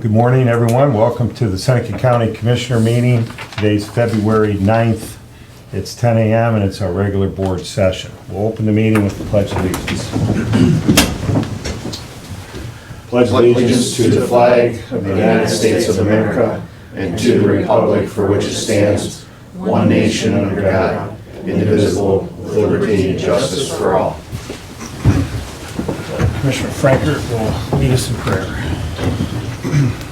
Good morning, everyone. Welcome to the Seneca County Commissioner meeting. Today's February 9th. It's 10 a.m. and it's our regular board session. We'll open the meeting with the Pledge of Allegiance. Pledge allegiance to the flag of the United States of America and to the republic for which it stands, one nation under God, indivisible, with liberty and justice for all. Commissioner Frankert will lead us in prayer.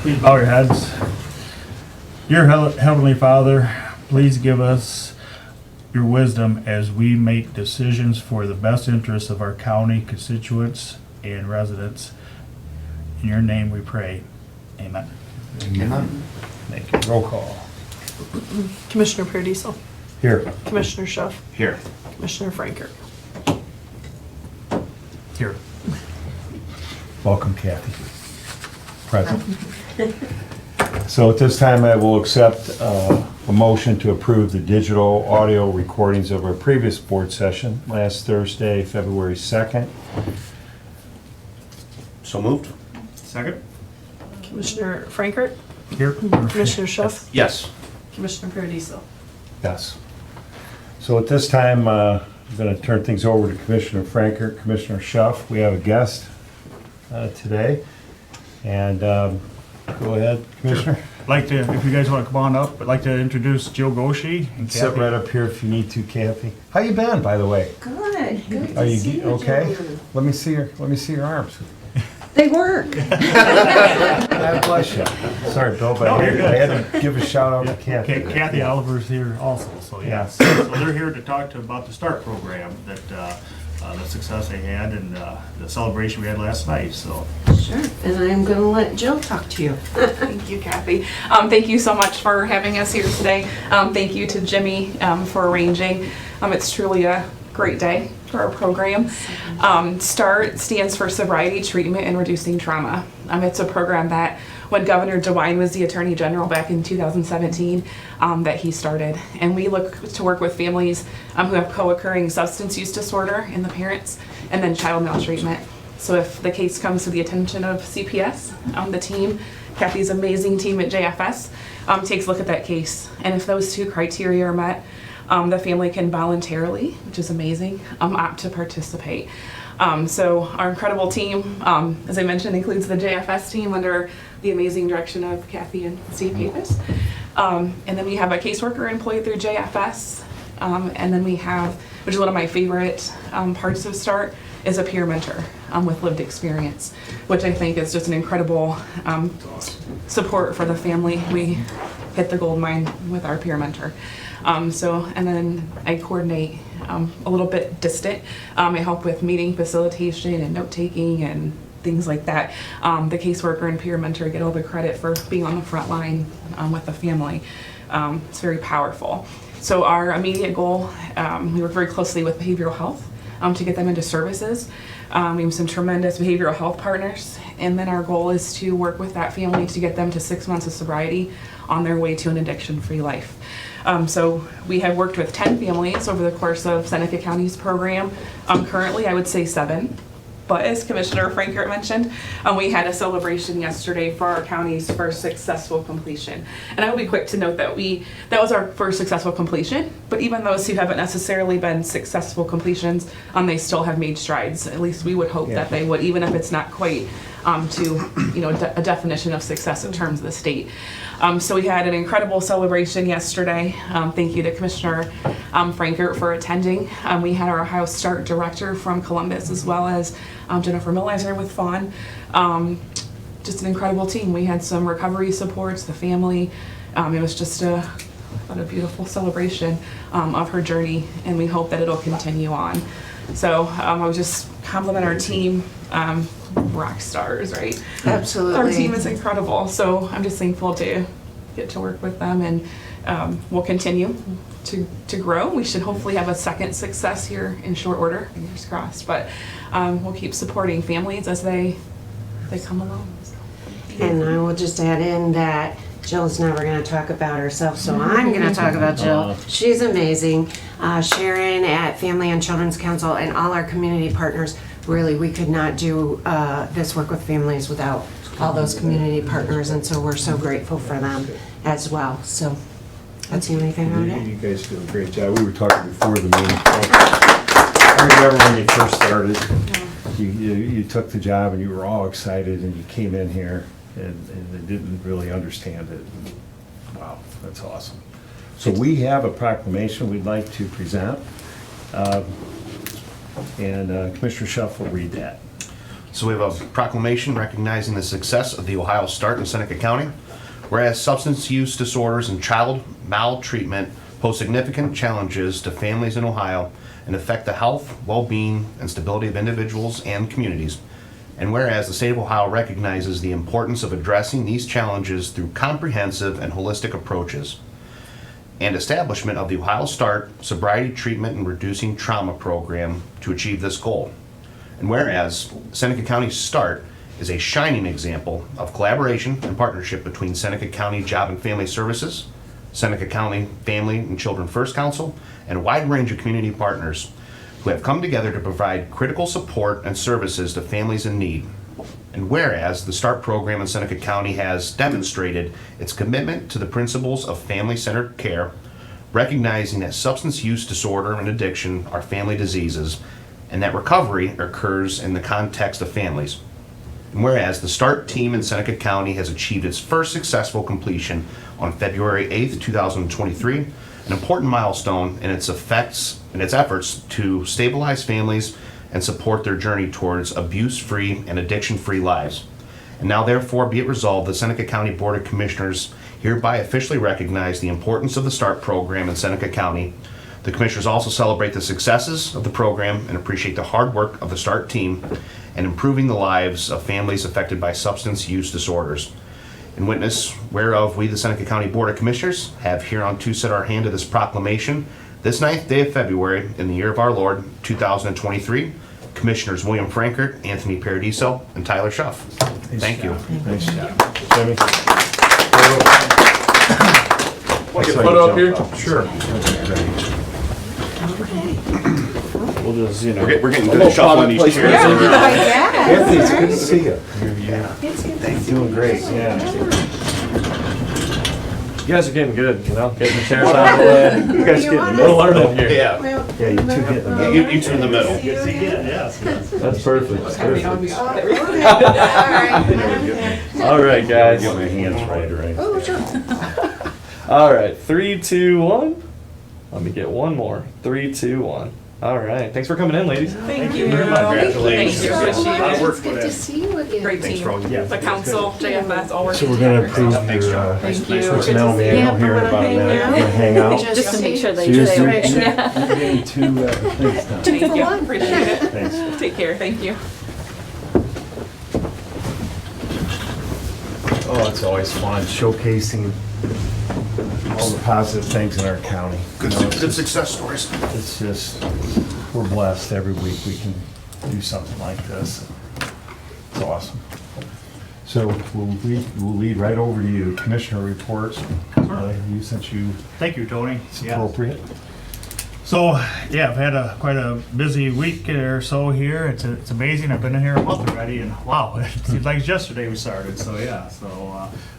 Please bow your heads. Dear Heavenly Father, please give us your wisdom as we make decisions for the best interests of our county constituents and residents. In your name we pray. Amen. Amen. Thank you. Roll call. Commissioner Paradiso, Here. Commissioner Schuff, Here. Commissioner Franker. Here. Welcome, Kathy. Present. So at this time, I will accept a motion to approve the digital audio recordings of our previous board session last Thursday, February 2nd. So moved? Second. Commissioner Franker, Here. Commissioner Schuff, Yes. Commissioner Paradiso. Yes. So at this time, I'm going to turn things over to Commissioner Franker, Commissioner Schuff. We have a guest today. And go ahead, Commissioner. I'd like to, if you guys want to come on up, I'd like to introduce Jill Goshi and Sit Kathy. right up here if you need to, Kathy. How you been, by the way? Good. Good Are to you see you, okay? John. Let me see your arms. They work. God bless you. Sorry, Bill, but No, I you're good. had to give a shout out to Kathy. Kathy Oliver's here also, so Yeah. yes. So they're here to talk about the START program, that the success they had and the celebration we had last night, so. Sure. And I'm going to let Jill talk to you. Thank you, Kathy. Thank you so much for having us here today. Thank you to Jimmy for arranging. It's truly a great day for our program. START stands for Sobriety, Treatment, and Reducing Trauma. It's a program that when Governor DeWine was the Attorney General back in 2017, that he started. And we look to work with families who have co-occurring substance use disorder in the parents, and then child maltreatment. So if the case comes to the attention of CPS, the team, Kathy's amazing team at JFS, takes a look at that case. And if those two criteria are met, the family can voluntarily, which is amazing, opt to participate. So our incredible team, as I mentioned, includes the JFS team under the amazing direction of Kathy and Steve Papis. And then we have a caseworker employed through JFS. And then we have, which is one of my favorite parts of START, is a peer mentor with lived experience, which I think is just an incredible support for the family. We hit the gold mine with our peer mentor. And then I coordinate a little bit distant. I help with meeting facilitation and note taking and things like that. The caseworker and peer mentor get all the credit for being on the front line with the family. It's very powerful. So our immediate goal, we work very closely with behavioral health to get them into services. We have some tremendous behavioral health partners, and then our goal is to work with that family to get them to 6 months of sobriety on their way to an addiction-free life. So we have worked with 10 families over the course of Seneca County's program. Currently, I would say 7. But as Commissioner Frankert mentioned, we had a celebration yesterday for our county's first successful completion. And I will be quick to note that that was our first successful completion, but even those who haven't necessarily been successful completions, they still have made strides. At least we would hope that they would, even if it's not quite to a definition of success in terms of the state. So we had an incredible celebration yesterday. Thank you to Commissioner Frankert for attending. We had our Ohio START director from Columbus, as well as Jennifer Millizer with Fawn. Just an incredible team. We had some recovery supports, the family. It was just a beautiful celebration of her journey, and we hope that it'll continue on. So I would just compliment our team. Rock stars, right? Absolutely. Our team is incredible, so I'm just thankful to get to work with them, and we'll continue to grow. We should hopefully have a second success here in short order, fingers crossed, but we'll keep supporting families as they come along. So. And I will just add in that Jill's never going to talk about herself, so I'm going to talk about Jill. She's amazing. Sharon at Family and Children's Council and all our community partners, really, we could not do this work with families without all those community partners, and so we're so grateful for them as well. So that's the only thing I would add. You guys do a great job. We were talking before the meeting. I remember when you first started, you took the job and you were all excited and you came in here and didn't really understand it. Wow, that's awesome. So we have a proclamation we'd like to present. And Commissioner Schuff will read that. So we have a proclamation recognizing the success of the Ohio Start in Seneca County. Whereas substance use disorders and child maltreatment pose significant challenges to families in Ohio and affect the health, well-being, and stability of individuals and communities. And whereas the state of Ohio recognizes the importance of addressing these challenges through comprehensive and holistic approaches, and establishment of the Ohio Start Sobriety Treatment and Reducing Trauma Program to achieve this goal. And whereas Seneca County START is a shining example of collaboration and partnership between Seneca County Job and Family Services, Seneca County Family and Children First Council, and a wide range of community partners who have come together to provide critical support and services to families in need. And whereas the START program in Seneca County has demonstrated its commitment to the principles of family-centered care, recognizing that substance use disorder and addiction are family diseases, and that recovery occurs in the context of families. And whereas the START team in Seneca County has achieved its first successful completion on February 8th, 2023, an important milestone in its efforts to stabilize families and support their journey towards abuse-free and addiction-free lives. And now therefore be it resolved, the Seneca County Board of Commissioners hereby officially recognize the importance of the START program in Seneca County. The Commissioners also celebrate the successes of the program and appreciate the hard work of the START team in improving the lives of families affected by substance use disorders. In witness whereof we, the Seneca County Board of Commissioners, have hereunto set our hand to this proclamation, this 9th day of February, in the year of our Lord, 2023, Commissioners William Frankert, Anthony Paradiso, and Tyler Schuff. Thank you. Nice job. Jimmy? Want to get a photo up here? Sure. We'll just, you know. We're getting good at shuffling these chairs. Anthony, it's good to see you. You're doing great, yeah. You guys are getting good, you know, getting the chairs out of the way. You guys get in the We're middle. learning here. Yeah, Yeah, you two get in the middle. you two in the middle. That's perfect. That's perfect. All All right, guys. Get my hands right. All right, 3, 2, 1. Let me get one more. 3, 2, 1. All right. Thanks for coming in, ladies. Thank you. Congratulations. Thank you. Appreciate it. work Good to see you again. Great Thanks team. for all you do. The council, JFS, all working So we're gonna together. approve your Thank you. personnel manual here in about a minute. We're gonna hang out. Just to make sure So they you're stay. getting two things done. Thank you. Appreciate it. Thanks. Take care. Thank you. Oh, it's always fun showcasing all the positive things in our county. Good, You know, it's good just- success stories. It's just, we're blessed every week we can do something like this. It's awesome. So we'll lead right over to you, Commissioner reports. You, since you, Thank you, Tony. it's Yeah. appropriate. So, yeah, I've had quite a busy week or so here. It's amazing. I've been in here a month already, and wow, it seems like it's yesterday we started. So yeah,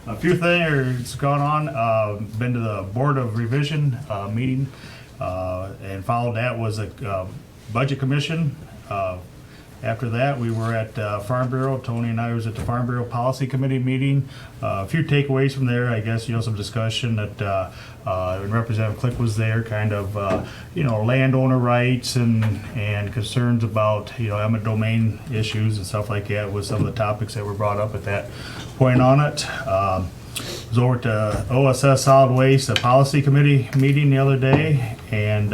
a few things gone on. Been to the Board of Revision meeting, and followed that was a Budget Commission. After that, we were at Farm Bureau. Tony and I was at the Farm Bureau Policy Committee meeting. A few takeaways from there, I guess, some discussion that Representative Click was there, kind of, landowner rights and concerns about, eminent domain issues and stuff like that was some of the topics that were brought up at that point on it. Was over at the OSS Solid Waste, the Policy Committee meeting the other day, and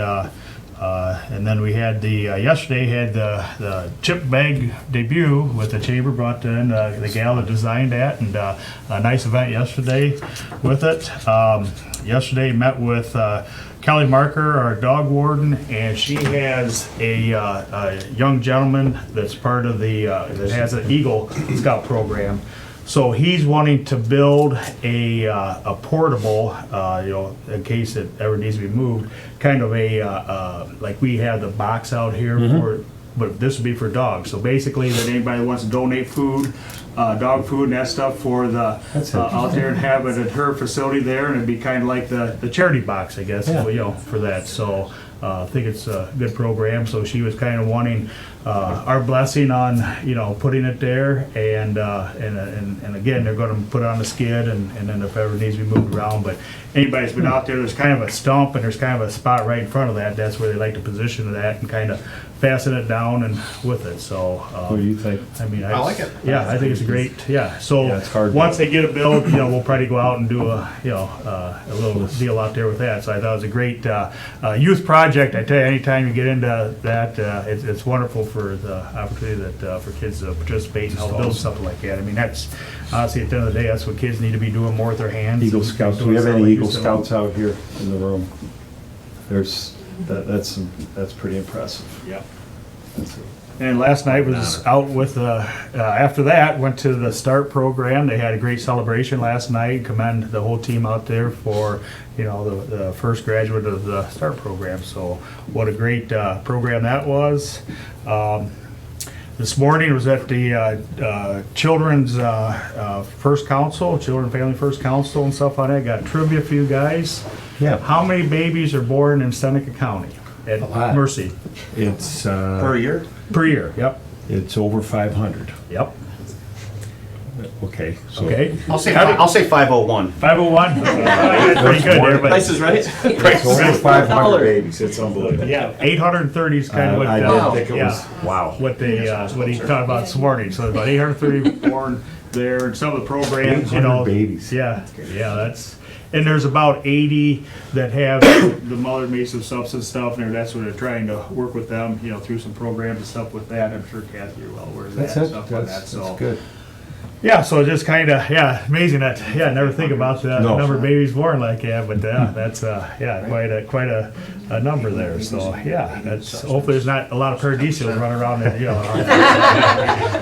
then we had yesterday had the chip bag debut with the chamber, brought in the gal that designed that, and a nice event yesterday with it. Yesterday met with Kelly Marker, our dog warden, and she has a young gentleman that's part of that has an Eagle Scout program. So he's wanting to build a portable, in case it ever needs to be moved, kind of like we have the box out here but this would be for dogs. So basically, that anybody that wants to donate food, dog food and that stuff for the, That's out there and have it at her facility there, and it'd be kind of like the charity box, I guess, Yeah. you know, for that. So I think it's a good program. So she was kind of wanting our blessing on, you know, putting it there, and again, they're going to put it on the skid, and then if ever needs to be moved around. But anybody's been out there, there's kind of a stump, and there's kind of a spot right in front of that. That's where they like to position it at and kind of fasten it down and with it. So What do you think? I mean, I like it. Yeah, I think it's a great. Yeah, so Yeah, it's hard. once they get it built, you know, we'll probably go out and do a, you know, a little deal out there with that. So I thought it was a great youth project. I tell you, anytime you get into that, it's wonderful for the opportunity that for kids to participate and help build something like that. I mean, that's honestly at the end of the day, that's what kids need to be doing more with their hands. Eagle and Scouts, do doing we have something any like Eagle you said. Scouts out here in the room? That's pretty impressive. Yeah. That's And last night was out with, after that, went to the START program. They had a great celebration last night. Commend the whole team out there for, you know, the first graduate of the START program. So what a great program that was. This morning was at the Children's First Council, Children and Family First Council and stuff on it. Got trivia for you guys. Yeah. How many babies are born in Seneca County at lot. Mercy? It's, Per year? Per year, yep, it's over 500. yep. Okay. so- Okay. I'll say 501. 501? That's pretty good there, but, Price is right. It's over 500 Dollar. babies, it's unbelievable. yeah, 830 is kind of what, I didn't think it yeah, was, wow. what they, what he talked about this morning. So about 830 born there, and some of the programs, you 800 know. babies. Yeah, that's, and there's about 80 that have the mother made some substance stuff, and that's what they're trying to work with them, you know, through some programs and stuff with that. I'm sure Kathy, you're well aware of that That's and it, stuff on that, that's so. good. Yeah, so just kind of, yeah, amazing that, yeah, never think about the No. number of babies born like that, but that's, yeah, quite a number there. So, yeah, that's, hopefully there's not a lot of paradisials running around there, you know.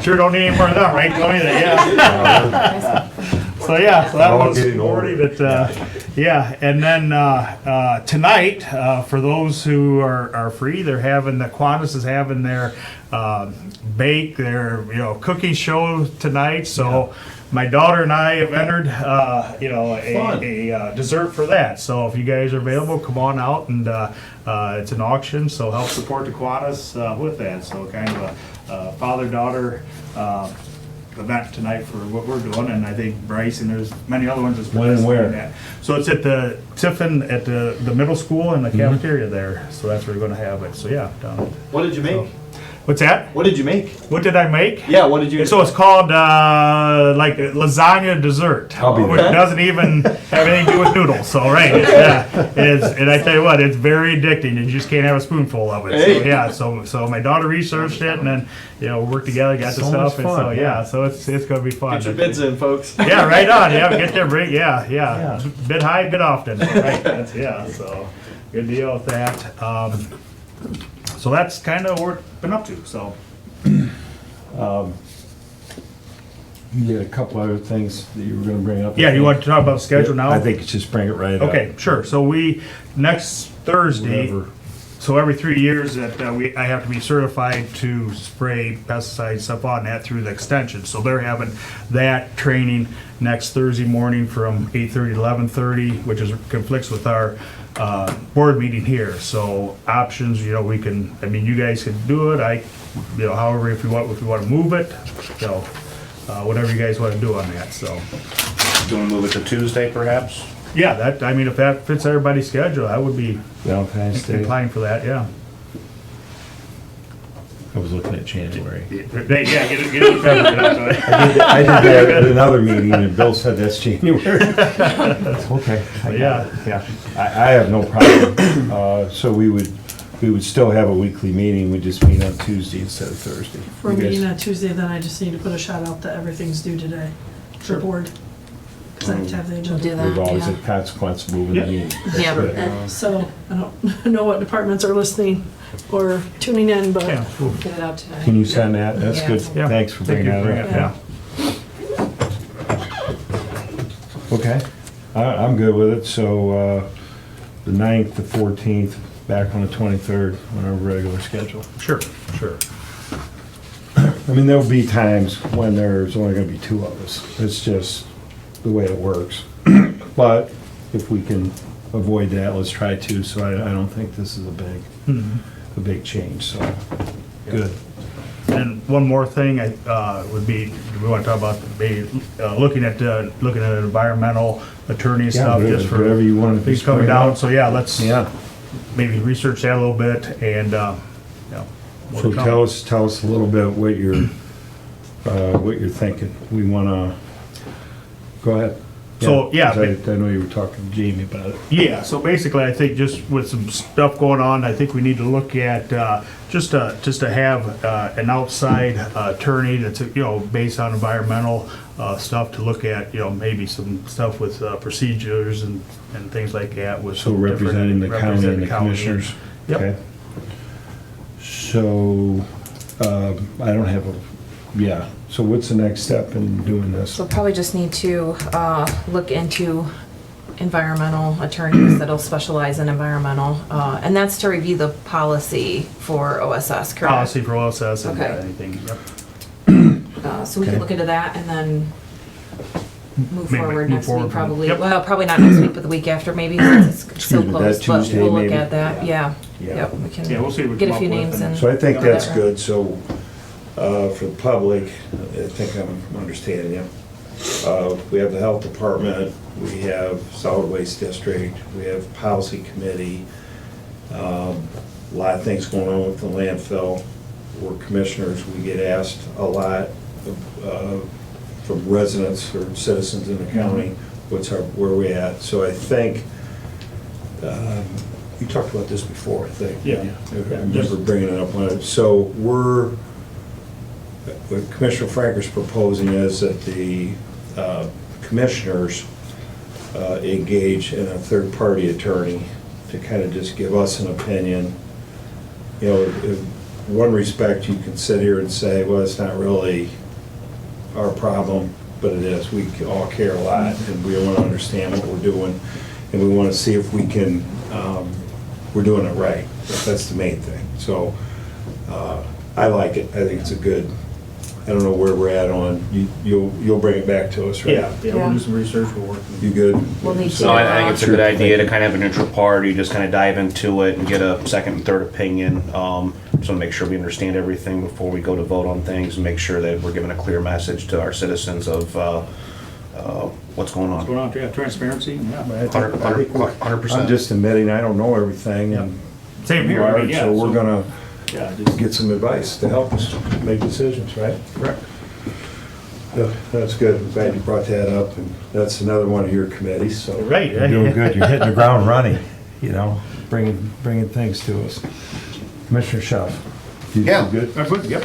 Sure don't need any more of them, right, Tony? Yeah. So, yeah, so that All was getting older. already, but, yeah, and then, tonight, for those who are free, they're having, the Qantas is having their, bake, their, you know, cooking show tonight, so my daughter and I have entered, you know, a dessert for that, so if you guys are available, come on out, and, it's an auction, so help support the Qantas, with that, so kind of a father-daughter, event tonight for what we're doing, and I think Bryce and there's many other ones that's When and where? participating in that. So it's at the Tiffin, at the middle school in the cafeteria there, so that's where we're gonna have it, so yeah, down. What did you make? What's that? What did you make? What did I make? Yeah, what did you? So it's called like lasagna dessert, I'll be which there. doesn't even have anything to do with noodles. So right, it is, and I tell you what, it's very addicting. You just can't have a spoonful of it. So Hey. yeah, so my daughter researched it, and then we worked together, got the So stuff, much and so fun, yeah, yeah. so it's gonna be fun. Get your bids in, folks. Yeah, right on. Yeah, get there, bring. Yeah. Yeah. Bid high, bid often. Right. That's, yeah. So good deal with that. So that's kind of what we've been up to. So. You had a couple other things that you were gonna bring up. Yeah, you want to talk about the schedule now? I think you just bring it right up. Okay, sure. So next Thursday, Whatever. so every 3 years that I have to be certified to spray pesticide stuff on that through the extension. So they're having that training next Thursday morning from 8:30 to 11:30, which conflicts with our board meeting here. So options, you know, we can, I mean, you guys can do it. However, if you want to move it, you know, whatever you guys want to do on that, so. Do you want to move it to Tuesday, perhaps? Yeah, I mean, if that fits everybody's schedule, I would be Valentine's Day. inclined for that, yeah. I was looking at January. Yeah, get it covered. I did that at another meeting, and Bill said that's January. Okay. Yeah. Yeah, I have no problem. So we would still have a weekly meeting, we just meet on Tuesday instead of Thursday. For a You guys- meeting on Tuesday, then I just need to put a shout out that everything's due today. The board. Because I have to have the We'll agenda. do There's that, always a yeah. consequence of moving Yeah. the meeting. Yeah. So I don't know what departments are listening or tuning in, but Yeah, cool. Get it out today. Can you send that? That's Yeah. good. Yeah. Thanks for Thank bringing you for that bringing up. it, yeah. Okay, I'm good with it, so, the 9th, the 14th, back on the 23rd, on our regular schedule. Sure. I mean, there'll be times when there's only gonna be two of us. It's just the way it works. But if we can avoid that, let's try to, so I don't think this is a big change, so, good. And one more thing, would be, we want to talk about, looking at environmental attorney stuff, just for Whatever you want to. things coming down, so yeah, let's Yeah, maybe research that a little bit, and, more so to come. tell us a little bit what you're thinking. We wanna, go ahead. So, yeah, 'Cause I know you were talking to Jamie about it. Yeah, so basically, I think just with some stuff going on, I think we need to look at, just to have an outside attorney that's, based on environmental stuff, to look at, maybe some stuff with procedures and things like that with. So some different- representing the county and the representing the county. commissioners? Yep. Okay. So, I don't have so what's the next step in doing this? So probably just need to look into environmental attorneys that'll specialize in environmental, and that's to review the policy for OSS, correct? Policy for OSS and Okay. anything, yep. So we can Okay. look into that and then move Maybe forward move next forward week from- probably. yep. Well, probably not next week, but the week after maybe, since it's so Excuse me, that close, but Tuesday, we'll look maybe? at that, yeah. Yeah. Yep, we Yeah, we'll see what can we get a come few up with names and- and. So I think whatever. that's good, so, for the public, I think I'm understanding you. We have the health department, we have solid waste district, we have policy committee. A lot of things going on with the landfill. We're commissioners, we get asked a lot from residents or citizens in the county, where we at. So I think, you talked about this before, I think. Yeah. I remember bringing it up on it. So what Commissioner Franker's proposing is that the commissioners engage in a third-party attorney to kind of just give us an opinion. In one respect, you can sit here and say, well, it's not really our problem, but it is. We all care a lot, and we want to understand what we're doing, and we want to see if we can, we're doing it right. That's the main thing. So I like it. I think it's a good, I don't know where we're at on, you'll bring it back to us, right? Yeah, we'll do some research, we'll work. You good? We'll need So- No, I think it's a good Sure. idea to kind of have an neutral party, just kind of dive into it and get a second and third opinion. So make sure we understand everything before we go to vote on things, and make sure that we're giving a clear message to our citizens of what's going What's going on. on, yeah, transparency, yeah. I think 100%. I'm just admitting I don't know everything, and Same you here, I are, mean, yeah. so we're gonna Yeah, just get some advice to help us make decisions, right? Correct. Yeah, that's good. I'm glad you brought that up, and that's another one of your committees, so. Right, You're doing good. You're hitting the ground running, bringing things to us. Commissioner Schaaf. you Yeah. good? That's good, yep.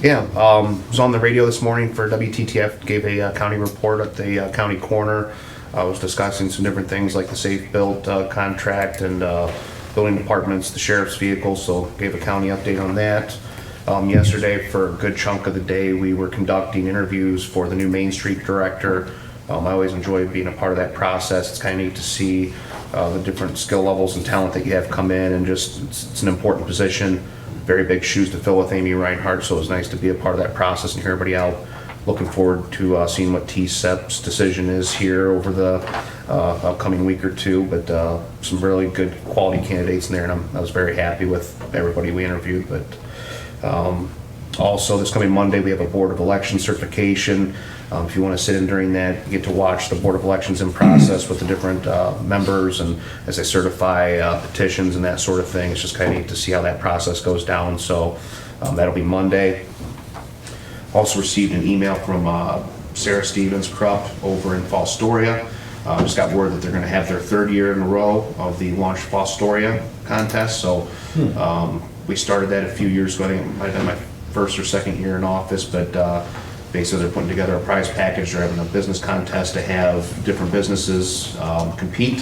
Yeah, was on the radio this morning for WTTF, gave a county report at the county coroner. I was discussing some different things like the Safe Built contract and building departments, the sheriff's vehicle, so gave a county update on that. Yesterday, for a good chunk of the day, we were conducting interviews for the new Main Street director. I always enjoy being a part of that process. It's kind of neat to see the different skill levels and talent that you have come in, and just it's an important position. Very big shoes to fill with Amy Reinhardt, so it was nice to be a part of that process and hear everybody out. Looking forward to seeing what TSEP's decision is here over the upcoming week or two, but some really good quality candidates in there, and I was very happy with everybody we interviewed. But also, this coming Monday, we have a Board of Election certification. If you want to sit in during that, you get to watch the Board of Elections in process with the different members, and as they certify petitions and that sort of thing. It's just kind of neat to see how that process goes down. So that'll be Monday. Also received an email from Sarah Stevens Krupp over in Fostoria. Just got word that they're going to have their third year in a row of the Launch Fostoria contest. So we started that a few years ago. I think it might have been my first or second year in office, but basically they're putting together a prize package. They're having a business contest to have different businesses compete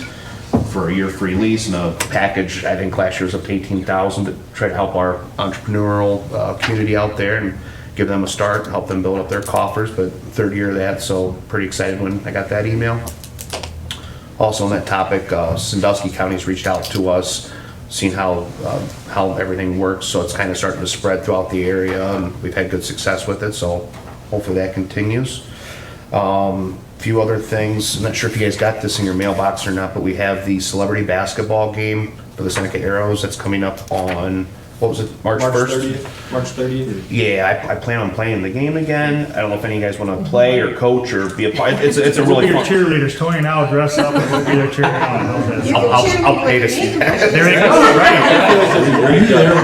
for a year free lease, and a package I think last year was up to $18,000 to try to help our entrepreneurial community out there and give them a start, help them build up their coffers. But third year of that, so pretty excited when I got that email. Also on that topic, Sandusky County's reached out to us seen how everything works. So it's kind of starting to spread throughout the area, and we've had good success with it. So hopefully that continues. Few other things. I'm not sure if you guys got this in your mailbox or not, but we have the celebrity basketball game for the Seneca Arrows that's coming up on, what was it, March 1st? March 30th. Yeah, I plan on playing the game again. I don't know if any of you guys want to play or coach or be a part. It's a We'll really be your fun. cheerleaders. Tony and I will dress up and we'll be their cheerleaders. You can cheer me I'll pay to with see your that. name. There you go, right. Were you there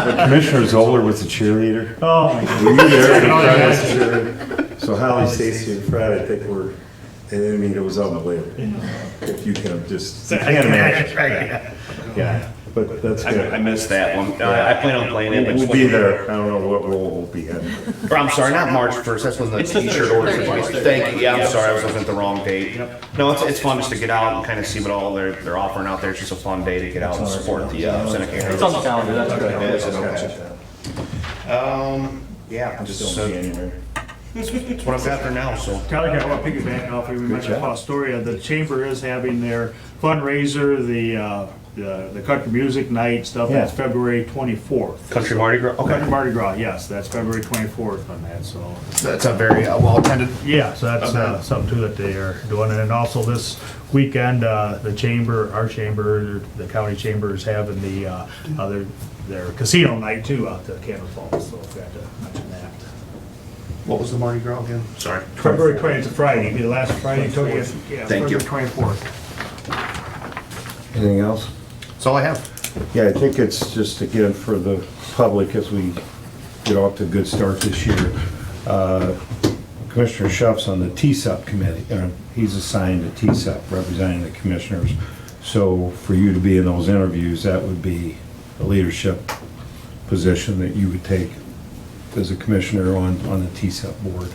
when Commissioner Zoller was the cheerleader? Oh, my Were you there when Oh, Fred yeah. was the cheerleader? So Holly, Stacy, and Fred, I think were, I mean, it was on the way. If you can just, you can't imagine. Yeah, but that's I good. missed that one. I plan on playing it. But We'll just be wanted to- there. I don't know what role we'll be in. Or, I'm sorry, not March 1st. That's when the t-shirt orders. Thank you. Yeah, I'm sorry. I was looking at the wrong date. No, it's fun just to get out and kind of see what all they're offering out there. It's just a fun day to get out and support the Seneca Arrows. It's on the calendar, that's Okay, okay. I'll catch that. Yeah, I'm just still in January. that's what I've got for now. So Tyler, I want to piggyback off, we mentioned job. about Astoria, the chamber is having their fundraiser, the country music night stuff, that's Yeah. February 24th. Country Mardi Gras. Country Okay, Mardi Gras, yes, that's February 24th on that, so. that's a very well attended. Yeah, so that's something too that they are doing, and then also this weekend, the chamber, our chamber, the county chamber is having their casino night too out to Cannon Falls, so I forgot to mention that. What was the Mardi Gras again? Sorry. February 20th, it's a Friday, it'll be the last Friday, Tony, yeah, Thank you. February 24th. Anything else? That's all I have. Yeah, I think it's just again for the public as we get off to a good start this year. Commissioner Shuff's on the TSEP committee, he's assigned to TSEP representing the commissioners. So for you to be in those interviews, that would be a leadership position that you would take as a commissioner on the TSEP board.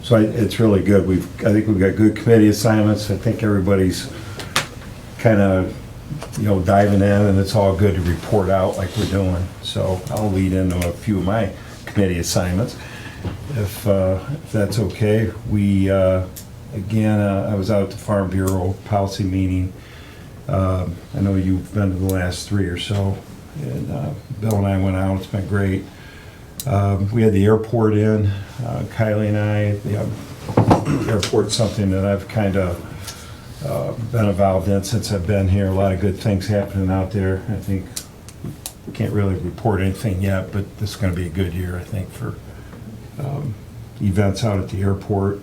So it's really good. I think we've got good committee assignments. I think everybody's kind of, diving in, and it's all good to report out like we're doing. So I'll lead into a few of my committee assignments, if that's okay. I was out at the Farm Bureau policy meeting. I know you've been to the last 3 or so, and Bill and I went out. It's been great. We had the airport in, Kylie and I. The airport's something that I've kind of been involved in since I've been here. A lot of good things happening out there. I think we can't really report anything yet, but this is going to be a good year, I think, for events out at the airport.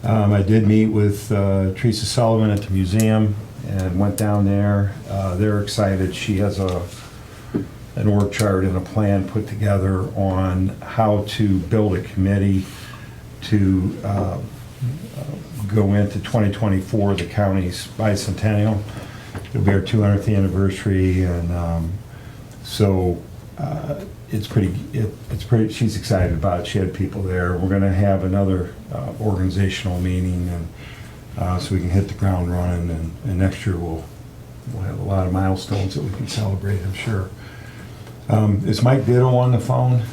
I did meet with Teresa Sullivan at the museum and went down there. They're excited. She has an org chart and a plan put together on how to build a committee to go into 2024, the county's bicentennial. It'll be our 200th anniversary, and so it's pretty. She's excited about it. She had people there. We're going to have another organizational meeting, and so we can hit the ground running. And next year we'll have a lot of milestones that we can celebrate, I'm sure. Is Mike Ditto on the phone?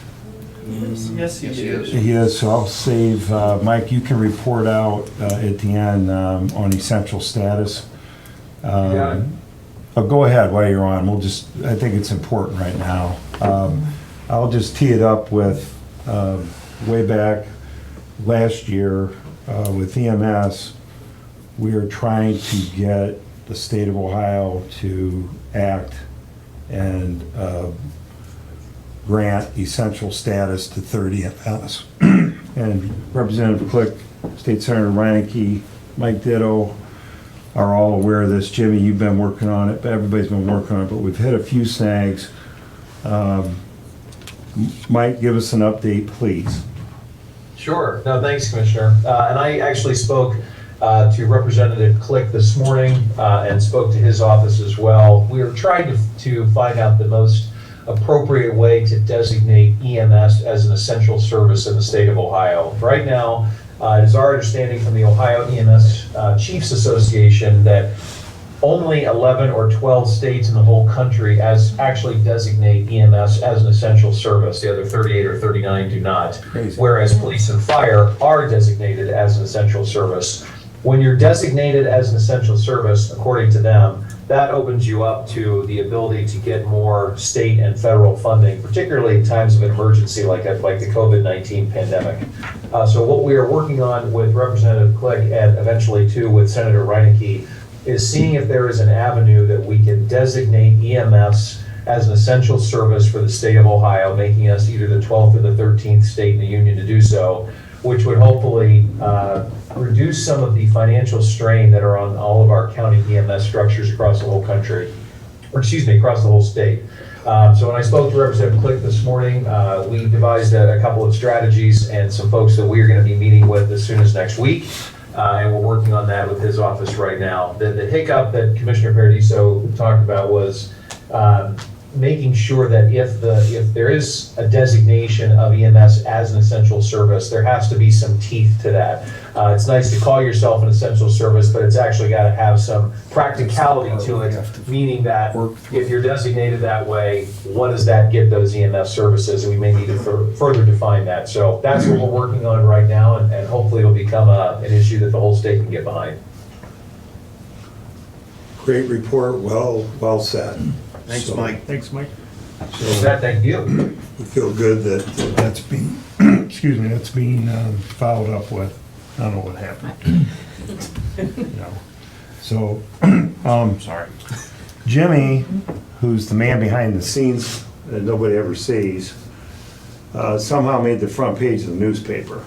Yes, he is. He is, so I'll save, Mike, you can report out at the end on essential status. got it. Go ahead while you're on, I think it's important right now. I'll just tee it up with, way back last year with EMS, we are trying to get the state of Ohio to act and grant essential status to 30 EMS. And Representative Click, State Senator Reineke, Mike Ditto are all aware of this. Jimmy, you've been working on it, but everybody's been working on it, but we've hit a few snags. Mike, give us an update, please. Sure. No, thanks, Commissioner. And I actually spoke to Representative Click this morning and spoke to his office as well. We are trying to find out the most appropriate way to designate EMS as an essential service in the state of Ohio. Right now, it is our understanding from the Ohio EMS Chiefs Association that only 11 or 12 states in the whole country actually designate EMS as an essential service. The other 38 or 39 do not. Crazy. Whereas police and fire are designated as an essential service. When you're designated as an essential service, according to them, that opens you up to the ability to get more state and federal funding, particularly in times of an emergency like the COVID-19 pandemic. So what we are working on with Representative Click and eventually too with Senator Reineke is seeing if there is an avenue that we can designate EMS as an essential service for the state of Ohio, making us either the 12th or the 13th state in the union to do so, which would hopefully reduce some of the financial strain that are on all of our county EMS structures across the whole country, or excuse me, across the whole state. So when I spoke to Representative Click this morning, we devised a couple of strategies and some folks that we are going to be meeting with as soon as next week. And we're working on that with his office right now. The hiccup that Commissioner Paradiso talked about was making sure that if there is a designation of EMS as an essential service, there has to be some teeth to that. It's nice to call yourself an essential service, but it's actually got to have some practicality to it, meaning that if you're designated that way, what does that get those EMS services? And we may need to further define that. So that's what we're working on right now, and hopefully it'll become an issue that the whole state can get behind. Great report, well said. Thanks, So- Mike. Thanks, Mike. With that, thank you. We feel good that That's being, excuse me, that's being followed up with. I don't know what happened. You know. So, Sorry. Jimmy, who's the man behind the scenes that nobody ever sees, somehow made the front page of the newspaper.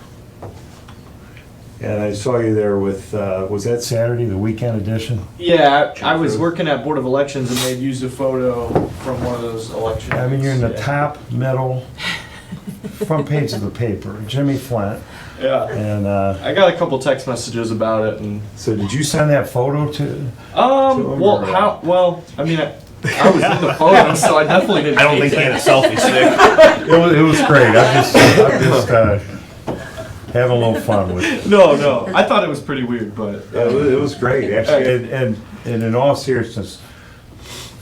And I saw you there with, was that Saturday, the weekend edition? Yeah, I was working at Board of Elections and they'd used a photo from one of those elections. I mean, you're in the Yeah. top, middle, front page of the paper, Jimmy Flint. Yeah. And I got a couple text messages about it and so did you send that photo to? well, I mean, I was in the photo, so I definitely didn't. I don't think he had a selfie stick. It was great. I'm just having a little fun with it. No, I thought it was pretty weird, but It was great, actually. And in all seriousness,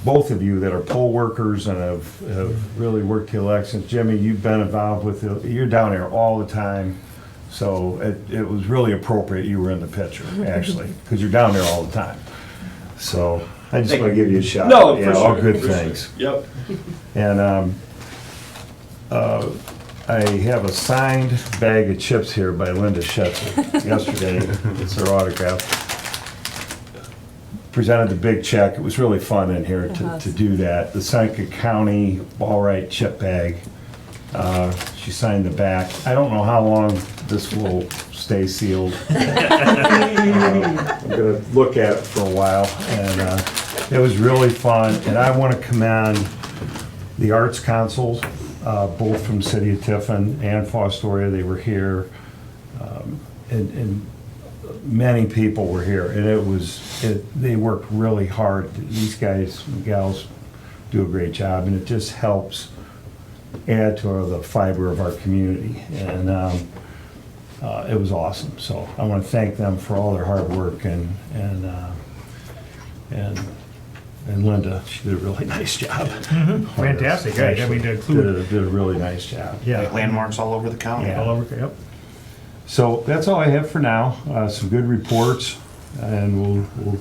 both of you that are poll workers and have really worked the elections, Jimmy, you've been involved with it. You're down there all the time. So it was really appropriate you were in the picture, actually, because you're down there all the time. So I just want to give you a shout. No, Yeah, for all sure, good for sure. things. Yep. And I have a signed bag of chips here by Linda Schetzer yesterday. It's her autograph. Presented the big check. It was really fun in here to do that. The Seneca County All Right chip bag. She signed the back. I don't know how long this will stay sealed. I'm gonna look at it for a while, and it was really fun. And I want to commend the Arts Council, both from City of Tiffin and Fostoria. They were here, and many people were here, and they worked really hard. These guys and gals do a great job, and it just helps add to the fiber of our community. And it was awesome. So I want to thank them for all their hard work, and Linda, she did a really nice job. Fantastic, yeah, I mean, to include, Did a really nice job. yeah, Landmarks all over the county. Yeah. all over, yep. So that's all I have for now. Some good reports, and we'll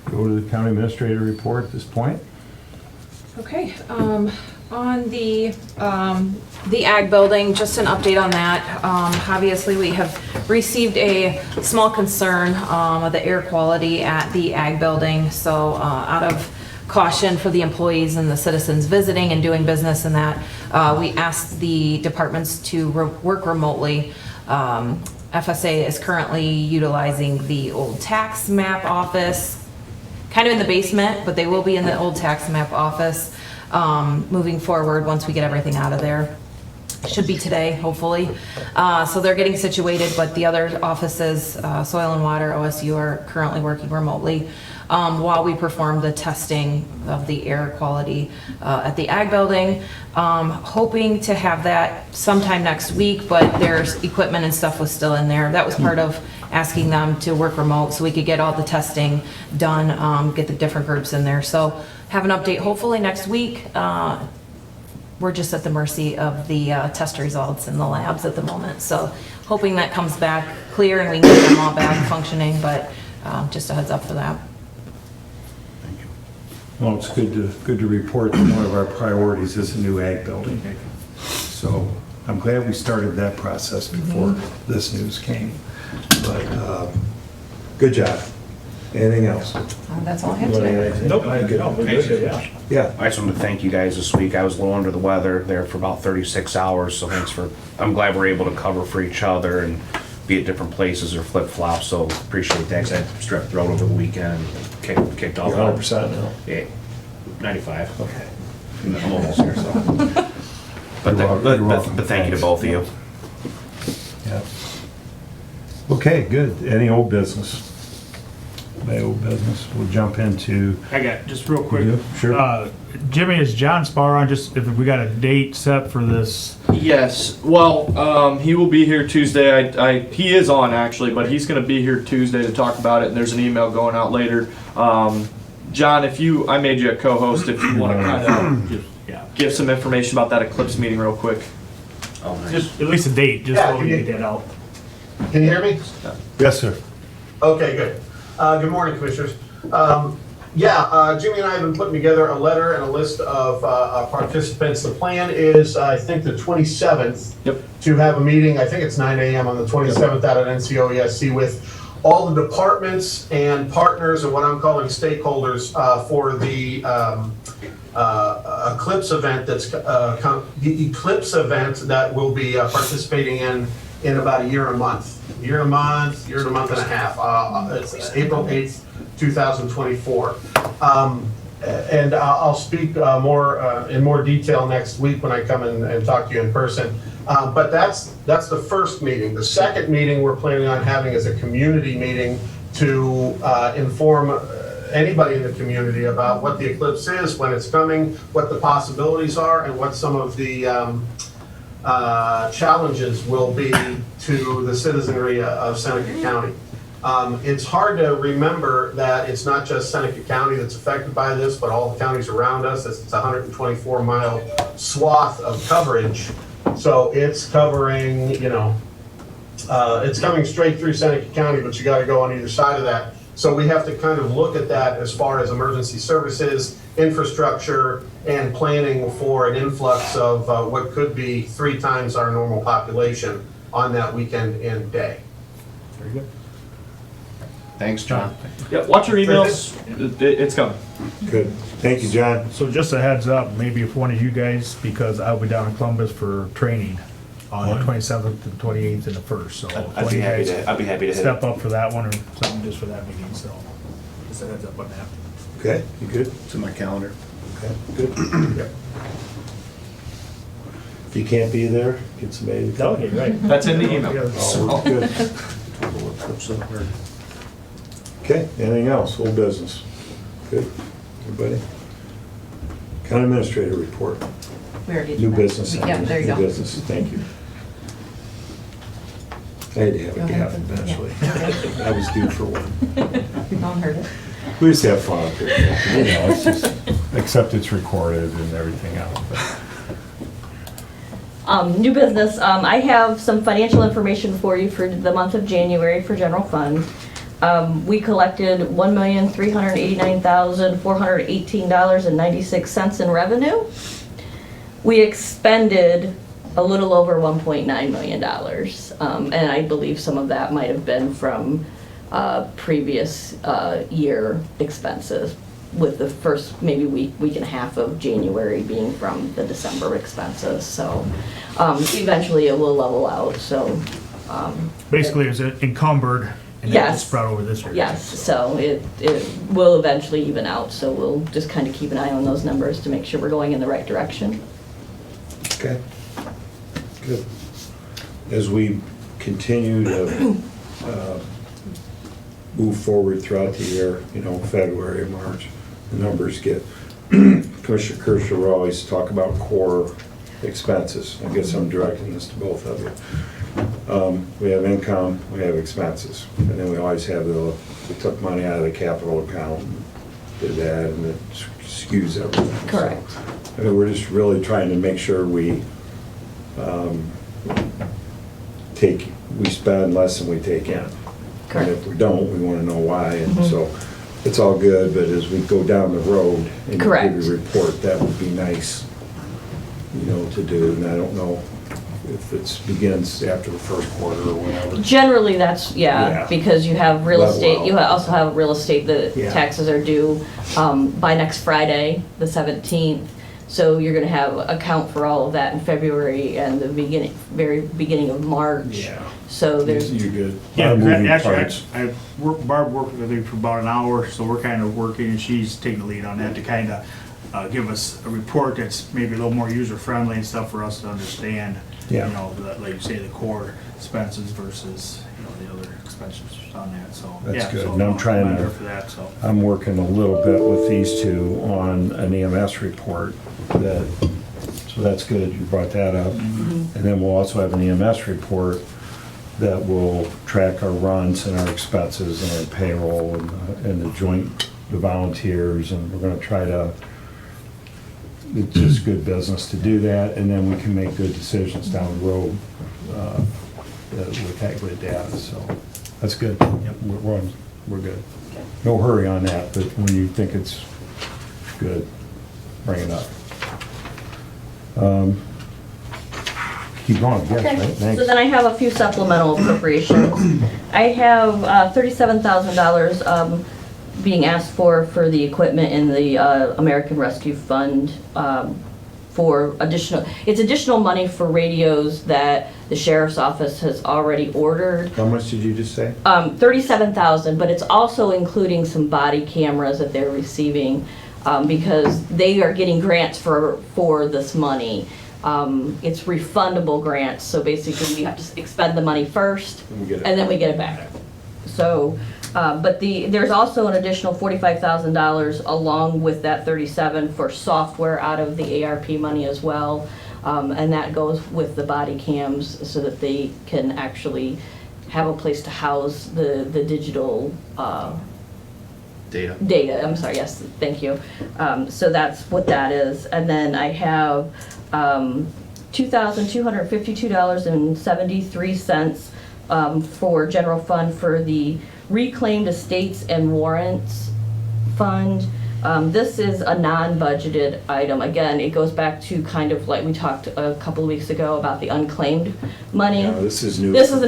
go to the county administrator report at this point. Okay, on the ag building, just an update on that. Obviously, we have received a small concern of the air quality at the ag building. So out of caution for the employees and the citizens visiting and doing business in that, we asked the departments to work remotely. FSA is currently utilizing the old tax map office, kind of in the basement, but they will be in the old tax map office moving forward once we get everything out of there. Should be today, hopefully. So they're getting situated, but the other offices, Soil and Water, OSU, are currently working remotely while we perform the testing of the air quality at the ag building. Hoping to have that sometime next week, but there's equipment and stuff was still in there. That was part of asking them to work remote so we could get all the testing done, get the different groups in there. So have an update hopefully next week. We're just at the mercy of the test results in the labs at the moment. So hoping that comes back clear and we can get them all back functioning, but just a heads up for that. Well, it's good to report that one of our priorities is a new ag building. So I'm glad we started that process before this news came. But good job. Anything else? That's all I have today. Nope. Good. No, we're good, yeah. Yeah. I just wanted to thank you guys this week. I was a little under the weather there for about 36 hours, so I'm glad we're able to cover for each other and be at different places or flip-flop, so appreciate that, 'cause I had strep throat over the weekend and kicked off. You're 100% now. Yeah, 95. Okay. I'm almost here, so. But You're welcome. thank you to both of you. Yeah. Okay, good. Any old business? Any old business? We'll jump into, I got, just real quick. You do? Sure. Jimmy, is John Spar on, just if we got a date set for this? Yes. Well, he will be here Tuesday. He is on actually, but he's going to be here Tuesday to talk about it. And there's an email going out later. John, I made you a co-host if you want to kind of Yeah. give some information about that Eclipse meeting real quick. Oh, nice. Just at least a date, just Yeah, so we get that out. Can you hear me? yes, sir. Okay, good. Good morning, Commissioners. Jimmy and I have been putting together a letter and a list of participants. The plan is, I think, the 27th. Yep. To have a meeting, I think it's 9 a.m. on the 27th out at NCOESC with all the departments and partners and what I'm calling stakeholders for the Eclipse event the Eclipse event that we'll be participating in about a year and a month and a half. It's April 8th, 2024. And I'll speak in more detail next week when I come and talk to you in person. But that's the first meeting. The second meeting we're planning on having is a community meeting to inform anybody in the community about what the eclipse is, when it's coming, what the possibilities are, and what some of the challenges will be to the citizenry of Seneca County. It's hard to remember that it's not just Seneca County that's affected by this, but all the counties around us. It's a 124-mile swath of coverage. So it's covering, it's coming straight through Seneca County, but you got to go on either side of that. So we have to kind of look at that as far as emergency services, infrastructure, and planning for an influx of what could be 3 times our normal population on that weekend and day. Very good. Thanks, John. Yeah, watch your emails. It's coming. Good. Thank you, John. So just a heads up, maybe if one of you guys, because I'll be down in Columbus for training on the 27th and 28th and the 1st, so. if one of you guys I'd be happy to hit Step it. up for that one or something just for that meeting, so. Just a heads up on that. Okay, you good? It's in my calendar. Okay, good. If you can't be there, get somebody to come. Okay, right. That's in the email. Oh, good. Okay, anything else? Old business? Good. Everybody? County Administrator report. We already did New that. business. Yeah, there you New go. business, thank you. I had to have a Go ahead. gap eventually. I was due for one. No one heard it. We just have fun up here. It's just, except it's recorded and everything else. New business, I have some financial information for you for the month of January for general fund. We collected $1,389,418.96 in revenue. We expended a little over $1.9 million. And I believe some of that might have been from previous year expenses, with the first maybe week and a half of January being from the December expenses. So eventually it will level out, so. Basically, it's encumbered and then Yes. it's spread over this year. Yes, so it will eventually even out, so we'll just kind of keep an eye on those numbers to make sure we're going in the right direction. Okay, good. As we continue to move forward throughout the year, February, March, the numbers get, Commissioner Kershaw will always talk about core expenses. I guess I'm directing this to both of you. We have income, we have expenses, and then we always have we took money out of the capital account, and did that, and it skews everything. Correct. So, we're just really trying to make sure we spend less than we take in. Correct. And if we don't, we want to know why, and so it's all good, but as we go down the road and you Correct. give a report, that would be nice, to do. And I don't know if it begins after the first quarter or whatever. Generally, that's, Yeah. because you have real Level estate, out. you also have real estate, the Yeah. taxes are due by next Friday, the 17th. So you're gonna have account for all of that in February and the very beginning of March. Yeah. So there's, You're good. Yeah, Moving actually, parts. Barb worked with me for about an hour, so we're kind of working, and she's taking the lead on that to kind of give us a report that's maybe a little more user-friendly and stuff for us to understand. Yeah. Like you say, the core expenses versus, the other expenses on that, so. That's yeah, good. so And I'm trying I'm to- there for that, so. I'm working a little bit with these two on an EMS report so that's good, you brought that up. And then we'll also have an EMS report that will track our runs and our expenses and our payroll and the joint, the volunteers, and we're gonna try to, it's just good business to do that, and then we can make good decisions down the road with calculated data, so that's good. We're good. No hurry on that, but when you think it's good, bring it up. Keep going, yes, right? okay. Thanks. So then I have a few supplemental appropriations. I have $37,000 being asked for the equipment in the American Rescue Fund for additional money for radios that the sheriff's office has already ordered. How much did you just say? 37,000, but it's also including some body cameras that they're receiving because they are getting grants for this money. It's refundable grants, so basically we have to expend the money first and then we get it back. So, but there's also an additional $45,000 along with that 37 for software out of the ARP money as well. And that goes with the body cams so that they can actually have a place to house the digital data. I'm sorry, yes, thank you. So that's what that is. And then I have $2,252.73 for general fund for the Reclaimed Estates and Warrants Fund. This is a non-budgeted item. Again, it goes back to kind of like we talked a couple of weeks ago about the unclaimed money. No, this is new. This is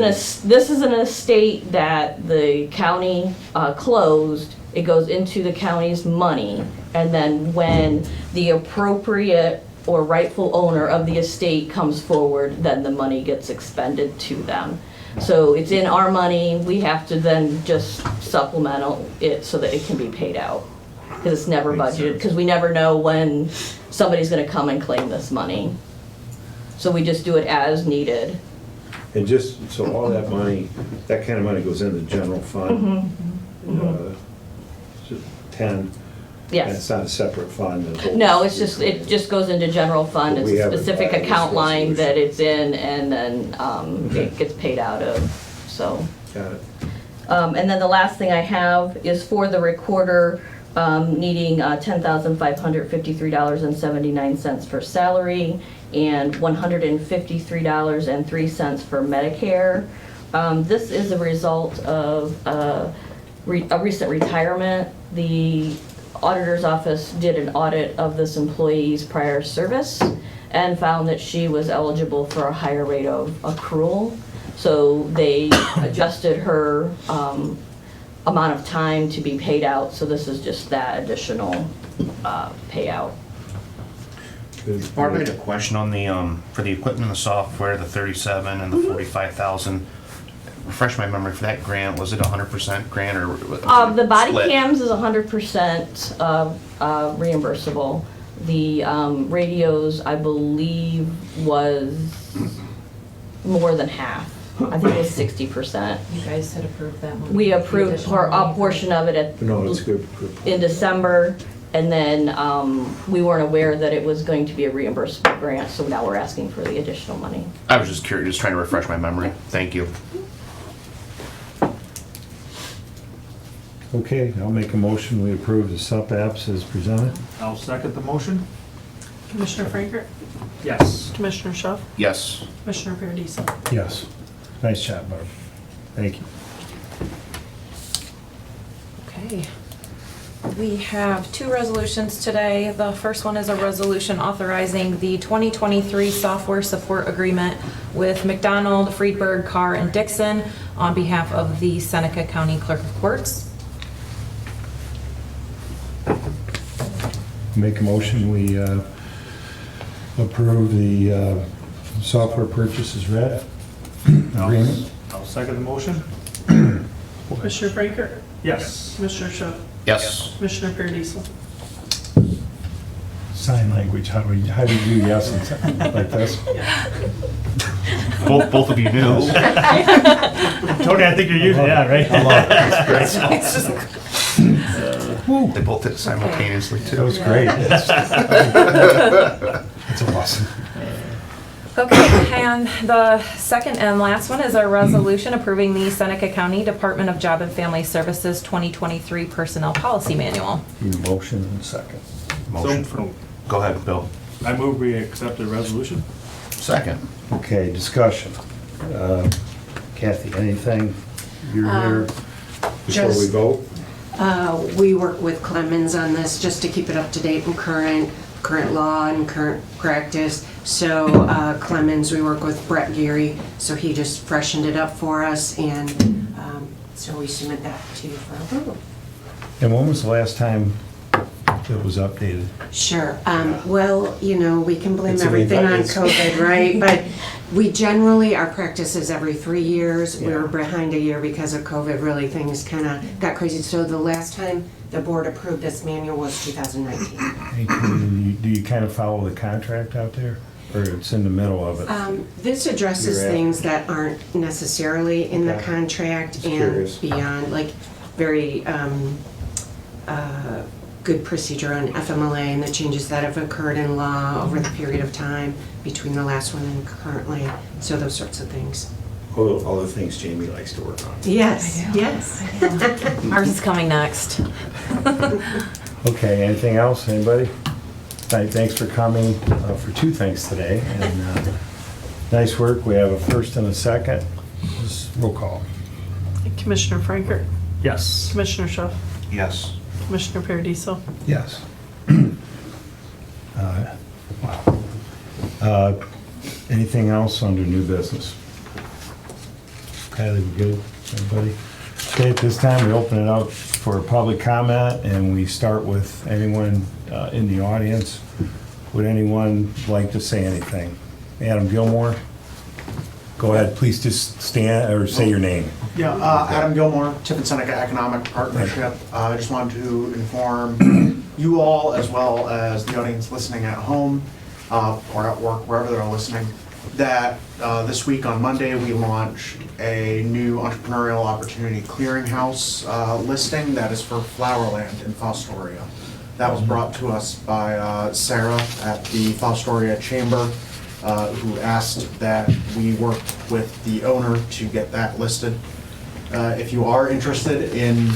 an estate that the county closed. It goes into the county's money, and then when the appropriate or rightful owner of the estate comes forward, then the money gets expended to them. So it's in our money, we have to then just supplemental it so that it can be paid out. Because it's never budgeted, because we never know when somebody's gonna come and claim this money. So we just do it as needed. And just, so all that money, that kind of money goes in the general fund? So 10? Yes. And it's not a separate fund? the whole- No, it just goes into general fund, it's We a have it specific by this account line that resolution. it's in, and then it gets paid out of, so. Got it. And then the last thing I have is for the recorder, needing $10,553.79 for salary and $153.03 for Medicare. This is a result of a recent retirement. The auditor's office did an audit of this employee's prior service and found that she was eligible for a higher rate of accrual. So they adjusted her amount of time to be paid out, so this is just that additional payout. Good. Barb, I had a question on the, for the equipment and the software, the 37 and the 45,000. Refresh my memory for that grant, was it 100% grant or? The body split? cams is 100% reimbursable. The radios, I believe, was more than half. I think it was 60%. You guys had approved that one. We approved for a portion of it No, it's good. in December, and then we weren't aware that it was going to be a reimbursable grant, so now we're asking for the additional money. I was just curious, just trying to refresh my memory. Thank you. Okay, I'll make a motion, we approve the sup apps as presented. I'll second the motion. Commissioner Frankert, Yes. Commissioner Schuff, Yes. Commissioner Paradisi. Yes. Nice job, Barb. Thank you. Okay. We have two resolutions today. The first one is a resolution authorizing the 2023 software support agreement with McDonald, Friedberg, Carr, and Dixon on behalf of the Seneca County Clerk of Courts. Make a motion, we approve the software purchase as read. Agreement. I'll second the motion. Commissioner Franker? Yes. Commissioner Schiff? Yes. Commissioner Paradiso? Sign language, how do you do yes and sign like this? Both of you knew. Tony, I think you're using that, right? They both did it simultaneously, too. That was great. That's awesome. Okay, and the second and last one is a resolution approving the Seneca County Department of Job and Family Services 2023 Personnel Policy Manual. Need a motion and a second. Motion. Go ahead, Bill. I move we accept the resolution. Second. Okay, discussion. Kathy, anything? You're here before we just- vote? We work with Clemens on this just to keep it up to date and current law and current practice. So Clemens, we work with Brett Geary, so he just freshened it up for us, and so we submit that to you for approval. And when was the last time it was updated? Sure. Well, we can blame It's everything on it's- COVID, right? But we generally, our practice is every 3 years. We were Yeah. behind a year because of COVID, really things kind of got crazy. So the last time the board approved this manual was 2019. Do you kind of follow the contract out there? Or it's in the middle of it? This addresses You're at- things that aren't necessarily in the Okay. contract Just and curious. beyond, like very good procedure on FMLA and the changes that have occurred in law over the period of time between the last one and currently, so those sorts of things. All the things Jamie likes to work on. Yes, I know. yes. Ours is coming next. Okay, anything else, anybody? Thanks for coming for two things today, and nice work. We have a first and a second. Just roll call. Commissioner Franker? Yes. Commissioner Schiff? Yes. Commissioner Paradiso? Yes. Wow. Anything else under new business? Kylie, we good, everybody? Okay, at this time, we open it up for public comment, and we start with anyone in the audience. Would anyone like to say anything? Adam Gilmore? Go ahead, please just stand or say your name. Yeah, Adam Gilmore, Tiffin Seneca Economic Partnership. I just wanted to inform you all, as well as the audience listening at home or at work, wherever they're listening, that this week on Monday, we launched a new entrepreneurial opportunity clearinghouse listing that is for Flowerland in Fostoria. That was brought to us by Sarah at the Fostoria Chamber, who asked that we work with the owner to get that listed. If you are interested in,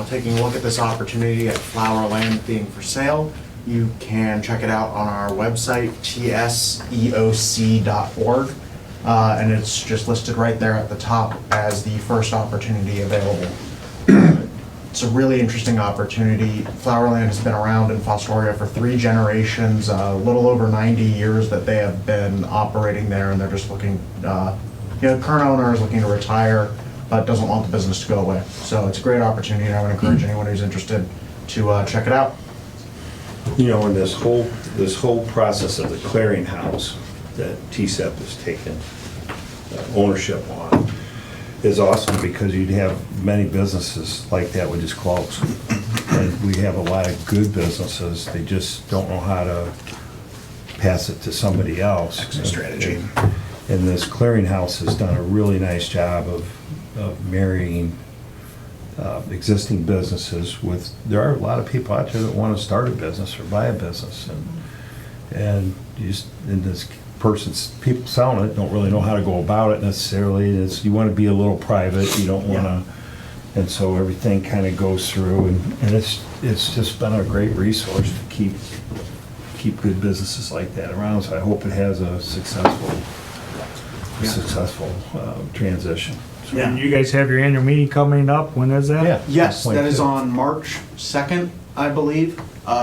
taking a look at this opportunity at Flowerland being for sale, you can check it out on our website, tseoc.org, and it's just listed right there at the top as the first opportunity available. It's a really interesting opportunity. Flowerland has been around in Fostoria for 3 generations, a little over 90 years that they have been operating there, and they're just looking, current owner is looking to retire, but doesn't want the business to go away. So it's a great opportunity, and I would encourage anyone who's interested to check it out. In this whole process of the clearinghouse that TSEP has taken ownership on is awesome, because you'd have many businesses like that would just close. And we have a lot of good businesses, they just don't know how to pass it to somebody else. Exit strategy. And this clearinghouse has done a really nice job of marrying existing businesses with, there are a lot of people out there that want to start a business or buy a business, and you just, and this people selling it don't really know how to go about it necessarily. You want to be a little private, you don't want to, and so everything kind of goes through, and it's just been a great resource to keep good businesses like that around. So I hope it has a successful transition. And you guys have your annual meeting coming up, when is that? Yeah. Yes, that is 22. on March 2nd, I believe.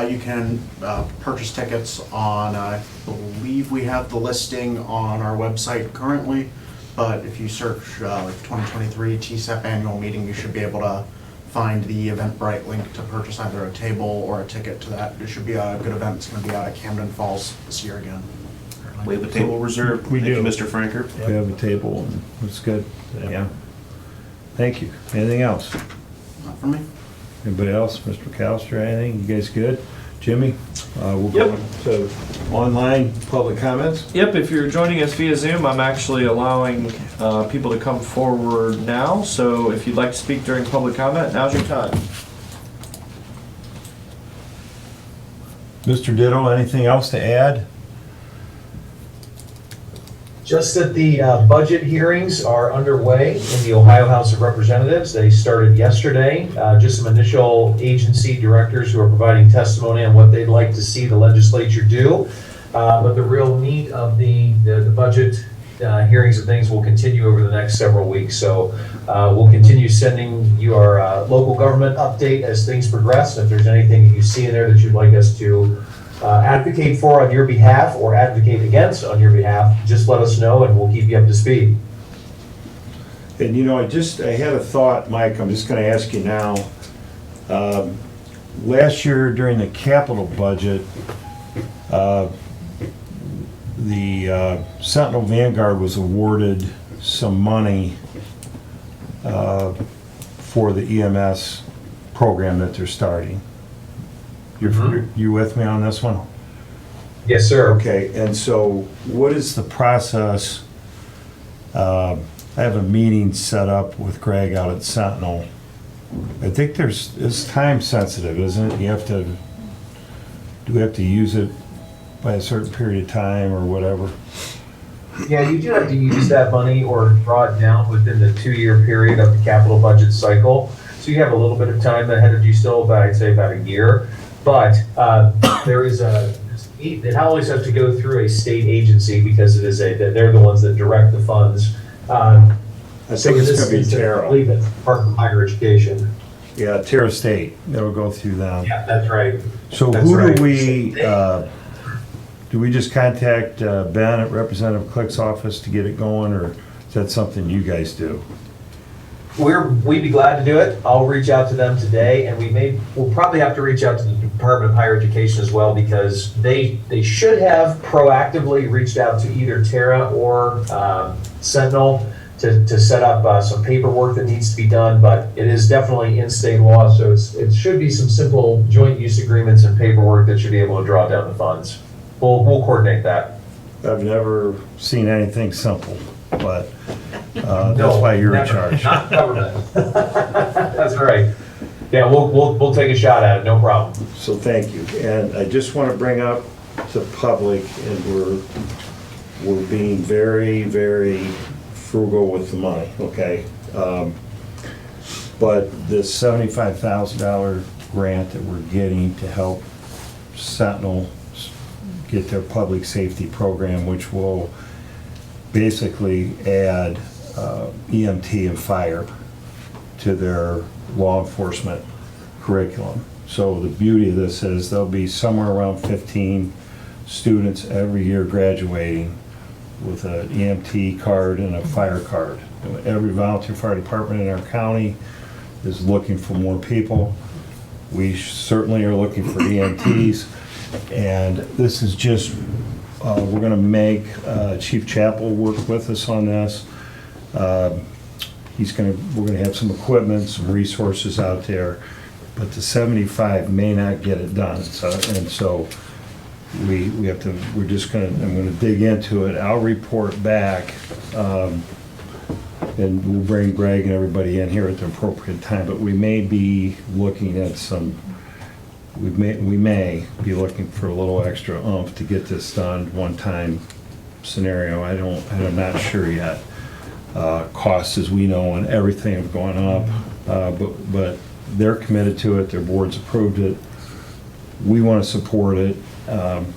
You can purchase tickets on, I believe we have the listing on our website currently, but if you search like 2023 TCEP annual meeting, you should be able to find the Eventbrite link to purchase either a table or a ticket to that. It should be a good event. It's going to be out at Camden Falls this year again. We have a table reserved. We Thank you, do. Mr. Franker. We have a table, and it's good, yeah. Thank you. Anything else? Not for me. Anybody else? Mr. McAllister, anything? You guys good? Jimmy? We'll go Yep. to online public comments. Yep, if you're joining us via Zoom, I'm actually allowing people to come forward now. So if you'd like to speak during public comment, now's your time. Mr. Ditto, anything else to add? Just that the budget hearings are underway in the Ohio House of Representatives. They started yesterday. Just some initial agency directors who are providing testimony on what they'd like to see the legislature do. But the real meat of the budget hearings and things will continue over the next several weeks. So we'll continue sending you our local government update as things progress. If there's anything that you see in there that you'd like us to advocate for on your behalf or advocate against on your behalf, just let us know and we'll keep you up to speed. And you know, I had a thought, Mike, I'm just gonna ask you now. Last year during the capital budget, the Sentinel Vanguard was awarded some money for the EMS program that they're starting. You with me on this one? Yes, sir. Okay, and so what is the process? I have a meeting set up with Greg out at Sentinel. I think it's time sensitive, isn't it? Do we have to use it by a certain period of time or whatever? Yeah, you do have to use that money or draw it down within the 2-year period of the capital budget cycle. So you have a little bit of time ahead of you still, but I'd say about a year. But it always has to go through a state agency because they're the ones that direct the funds. I think it's gonna be Terra. I Terra. believe it's Department of Higher Education. Yeah, Terra State, that'll go through them. Yeah, that's right. So That's who right. do we just contact Ben at Representative Click's office to get it going, or is that something you guys do? We'd be glad to do it. I'll reach out to them today, and we'll probably have to reach out to the Department of Higher Education as well, because they should have proactively reached out to either Terra or Sentinel to set up some paperwork that needs to be done, but it is definitely in state law, so it should be some simple joint use agreements and paperwork that should be able to draw down the funds. We'll coordinate that. I've never seen anything simple, but that's why you're in Never. charge. Not government. That's right. Yeah, we'll take a shot at it, no problem. So thank you. And I just want to bring up to public, and we're being very, very frugal with the money, okay? But this $75,000 grant that we're getting to help Sentinel get their public safety program, which will basically add EMT and fire to their law enforcement curriculum. So the beauty of this is there'll be somewhere around 15 students every year graduating with an EMT card and a fire card. Every volunteer fire department in our county is looking for more people. We certainly are looking for EMTs, and this is just, we're gonna make Chief Chappell work with us on this. We're gonna have some equipment, some resources out there, but the 75 may not get it done. So we have to, I'm gonna dig into it. I'll report back, and we'll bring Greg and everybody in here at the appropriate time, but we may be looking at we may be looking for a little extra oomph to get this done, one-time scenario. I'm not sure yet. Costs, as we know, and everything have gone up, but they're committed to it, their board's approved it. We want to support it, and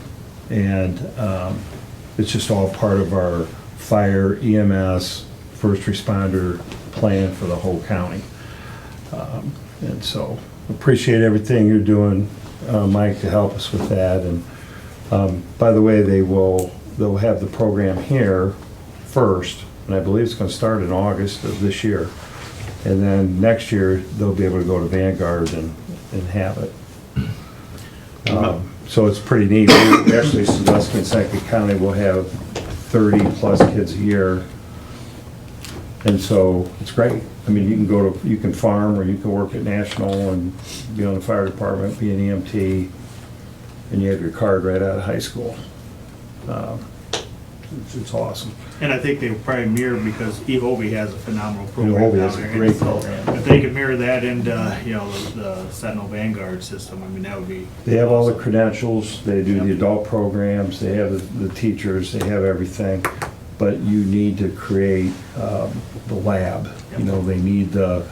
it's just all part of our fire, EMS, first responder plan for the whole county. And so, appreciate everything you're doing, Mike, to help us with that. And by the way, they'll have the program here first, and I believe it's gonna start in August of this year. And then next year, they'll be able to go to Vanguard and have it. So it's pretty neat. Actually, Sandusky and Seneca County will have 30-plus kids a year. And so it's great. I mean, you can farm, or you can work at National and be on the fire department, be an EMT, and you have your card right out of high school. It's awesome. And I think they will probably mirror, because Ehobi has a phenomenal program Ehobi down has a there. great And so program. if they could mirror that into, the Sentinel Vanguard system, I mean, that would be. They have all the credentials, they do the adult programs, they have the teachers, they have everything, but you need to create the lab. You know, they need the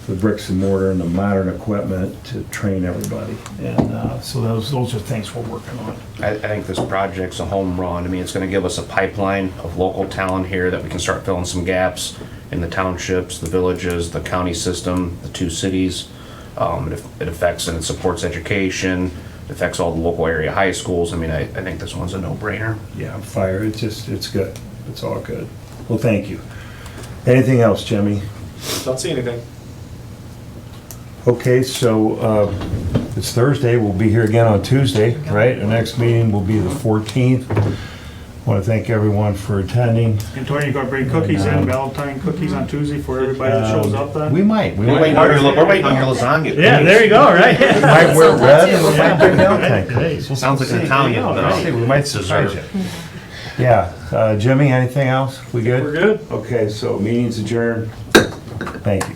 bricks and mortar and the modern equipment to train everybody. And so those are things we're working on. I think this project's a home run. I mean, it's gonna give us a pipeline of local talent here that we can start filling some gaps in the townships, the villages, the county system, the two cities. It affects and it supports education, it affects all the local area high schools. I mean, I think this one's a no-brainer. Yeah, fire, it's good. It's all good. Well, thank you. Anything else, Jimmy? Don't see anything. Okay, so it's Thursday, we'll be here again on Tuesday, right? Our next meeting will be the 14th. Want to thank everyone for attending. And Tony, you gonna bring cookies in, Valentine cookies on Tuesday for everybody that shows up then? We might. We're waiting on your lasagna. Yeah, there you go, right? We might wear red and we might bring Valentine. Sounds like an Italian, We'll see, we might surprise you. Yeah, Jimmy, anything else? We good? We're good. Okay, so meeting's adjourned. Thank you.